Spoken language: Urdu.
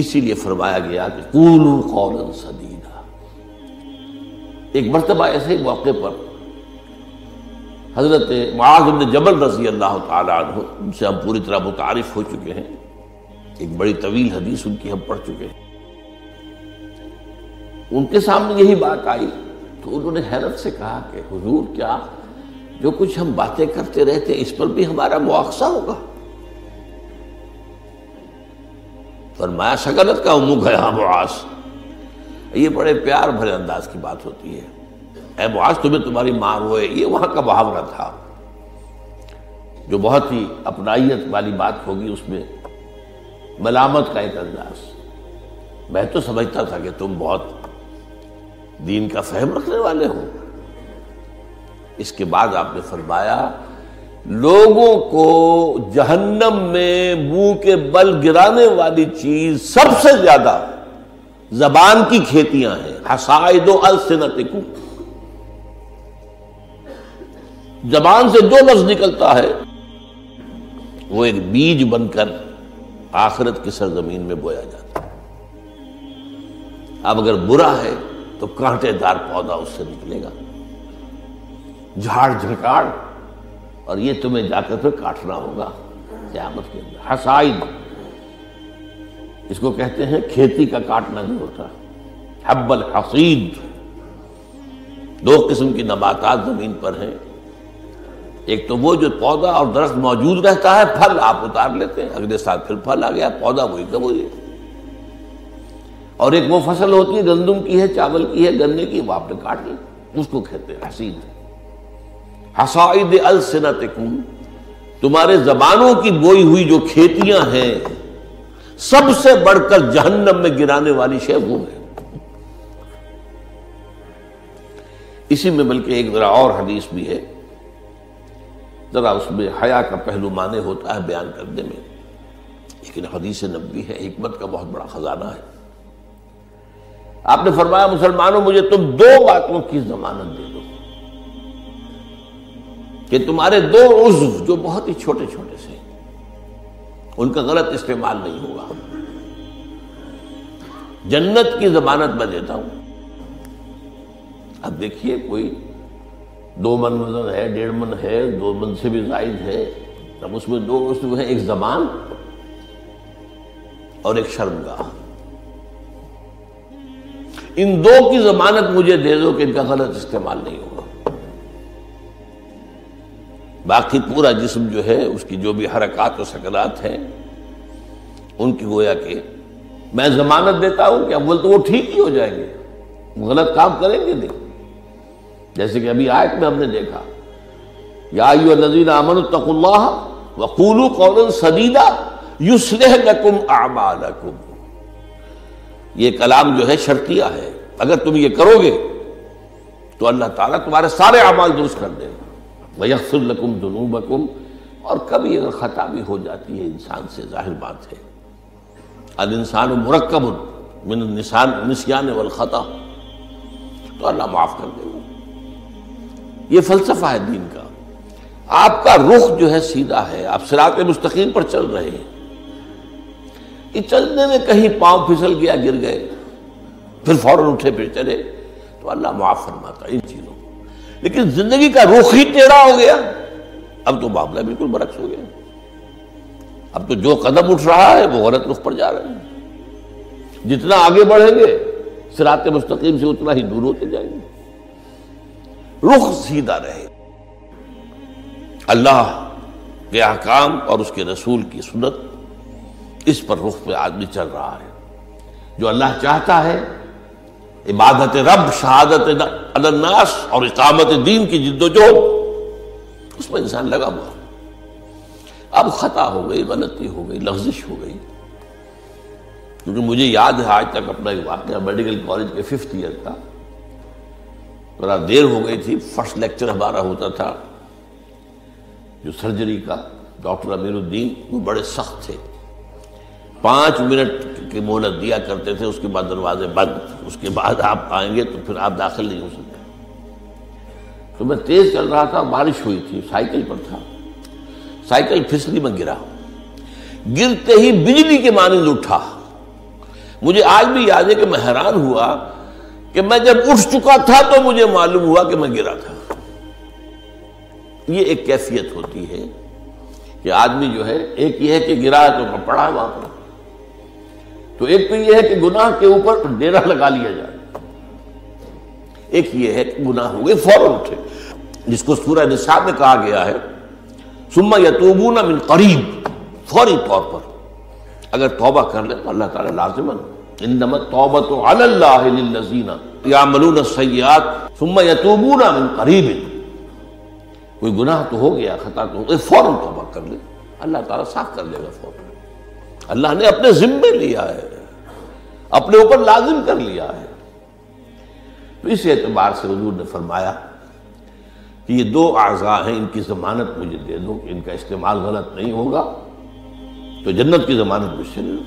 اسی لیے فرمایا گیا کہ قولوا قولا سدیدا۔ ایک مرتبہ ایسے ہی موقع پر حضرت معاذ بن جبل رضی اللہ تعالی عنہ، ان سے ہم پوری طرح متعارف ہو چکے ہیں، ایک بڑی طویل حدیث ان کی ہم پڑھ چکے ہیں، ان کے سامنے یہی بات آئی تو انہوں نے حیرت سے کہا کہ حضور، کیا جو کچھ ہم باتیں کرتے رہتے اس پر بھی ہمارا مواخذہ ہوگا؟ فرمایا شغلت کا امک ہے ہاں معاذ، یہ بڑے پیار بھرے انداز کی بات ہوتی ہے، اے معاذ تمہیں تمہاری ماں روئے، یہ وہاں کا محاورہ تھا جو بہت ہی اپنائیت والی بات ہوگی، اس میں ملامت کا ایک انداز۔ میں تو سمجھتا تھا کہ تم بہت دین کا فہم رکھنے والے ہو۔ اس کے بعد آپ نے فرمایا لوگوں کو جہنم میں منہ کے بل گرانے والی چیز سب سے زیادہ زبان کی کھیتیاں ہیں، حصائد السنتکم، زبان سے جو لفظ نکلتا ہے وہ ایک بیج بن کر آخرت کی سرزمین میں بویا جاتا ہے۔ اب اگر برا ہے تو کانٹے دار پودا اس سے نکلے گا، جھاڑ جھکاڑ، اور یہ تمہیں جا کر پھر کاٹنا ہوگا قیامت کے اندر۔ حصائد اس کو کہتے ہیں کھیتی کا کاٹنا نہیں ہوتا، حب الحصید۔ دو قسم کی نباتات زمین پر ہیں، ایک تو وہ جو پودا اور درخت موجود رہتا ہے، پھل آپ اتار لیتے ہیں، اگلے سال پھر پھل آ گیا، پودا وہی کا وہی ہے، اور ایک وہ فصل ہوتی ہے گندم کی ہے، چاول کی ہے، گنے کی، وہ آپ نے کاٹ لی، اس کو کہتے ہیں حصید۔ حصائد السنتکم، تمہارے زبانوں کی بوئی ہوئی جو کھیتیاں ہیں، سب سے بڑھ کر جہنم میں گرانے والی شے وہ ہے۔ اسی میں بلکہ ایک ذرا اور حدیث بھی ہے، ذرا اس میں حیا کا پہلو مانے ہوتا ہے بیان کرنے میں، لیکن حدیث نبوی ہے، حکمت کا بہت بڑا خزانہ ہے۔ آپ نے فرمایا مسلمانوں مجھے تم دو باتوں کی ضمانت دے دو کہ تمہارے دو عضو جو بہت ہی چھوٹے چھوٹے سے، ان کا غلط استعمال نہیں ہوگا، جنت کی ضمانت میں دیتا ہوں۔ اب دیکھیے کوئی 2 من وزن ہے، 1.5 من ہے، 2 من سے بھی زائد ہے، اب اس میں 2 عضو ہیں، ایک زبان اور ایک شرمگاہ، ان 2 کی ضمانت مجھے دے دو کہ ان کا غلط استعمال نہیں ہوگا۔ باقی پورا جسم جو ہے، اس کی جو بھی حرکات و سکنات ہیں، ان کی گویا کہ میں ضمانت دیتا ہوں کہ اول تو وہ ٹھیک ہی ہو جائیں گے، وہ غلط کام کریں گے نہیں، جیسے کہ ابھی آیت میں ہم نے دیکھا یا ایھا الذین آمنوا اتقوا اللہ وقولوا قولا سدیدا یصلح لکم اعمالکم، یہ کلام جو ہے شرطیہ ہے، اگر تم یہ کرو گے تو اللہ تعالیٰ تمہارے سارے اعمال درست کر دے گا، وَيَغْفِرْ لَكُمْ ذُنُوبَكُمْ، اور کبھی اگر خطا بھی ہو جاتی ہے انسان سے، ظاہر بات ہے الانسان مرکب من النسیان والخطا، تو اللہ معاف کر دے گا۔ یہ فلسفہ ہے دین کا، آپ کا رخ جو ہے سیدھا ہے، آپ صراط مستقیم پر چل رہے ہیں، کہ چلنے میں کہیں پاؤں پھسل گیا، گر گئے، پھر فوراً اٹھے پھر چلے تو اللہ معاف فرماتا ہے ان چیزوں کو۔ لیکن زندگی کا رخ ہی ٹیڑھا ہو گیا، اب تو معاملہ بالکل برعکس ہو گیا، اب تو جو قدم اٹھ رہا ہے وہ غلط رخ پر جا رہے ہیں، جتنا آگے بڑھیں گے صراط مستقیم سے اتنا ہی دور ہوتے جائیں گے۔ رخ سیدھا رہے، اللہ کے احکام اور اس کے رسول کی سنت، اس پر رخ پہ آدمی چل رہا ہے۔ جو اللہ چاہتا ہے، عبادت رب، شہادت علی الناس اور اقامت دین کی جد و جہد، اس میں انسان لگا ہوا۔ اب خطا ہو گئی، غلطی ہو گئی، لغزش ہو گئی، کیونکہ مجھے یاد ہے آج تک اپنا ایک واقعہ میڈیکل کالج کے 5th ایئر کا، ذرا دیر ہو گئی تھی، فرسٹ لیکچر ہمارا ہوتا تھا جو سرجری کا، ڈاکٹر امیر الدین، وہ بڑے سخت تھے، 5 منٹ کی مہلت دیا کرتے تھے، اس کے بعد دروازے بند، اس کے بعد آپ آئیں گے تو پھر آپ داخل نہیں ہو سکتے۔ تو میں تیز چل رہا تھا، بارش ہوئی تھی، سائیکل پر تھا، سائیکل پھسلی میں گرا، گرتے ہی بجلی کے مانند اٹھا، مجھے آج بھی یاد ہے کہ میں حیران ہوا کہ میں جب اٹھ چکا تھا تو مجھے معلوم ہوا کہ میں گرا تھا۔ یہ ایک کیفیت ہوتی ہے کہ آدمی جو ہے، ایک یہ ہے کہ گرا ہے تو پڑا ہے وہاں پر، تو ایک تو یہ ہے کہ گناہ کے اوپر ڈیرا لگا لیا جائے، ایک یہ ہے کہ گناہ ہو گئے فوراً اٹھے، جس کو سورہ نساء میں کہا گیا ہے ثم یتوبون من قریب، فوری طور پر اگر توبہ کر لیں تو اللہ تعالیٰ لازماً انما التوبۃ علی اللہ للذین یعملون السیئات ثم یتوبون من قریب، کوئی گناہ تو ہو گیا، خطا تو ہو گئی، فوراً توبہ کر لیں، اللہ تعالیٰ صاف کر لے گا فوراً۔ اللہ نے اپنے ذمے لیا ہے، اپنے اوپر لازم کر لیا ہے۔ تو اس اعتبار سے حضور نے فرمایا کہ یہ دو اعضاء ہیں، ان کی ضمانت مجھے دے دو کہ ان کا استعمال غلط نہیں ہوگا تو جنت کی ضمانت مجھ سے لے لو۔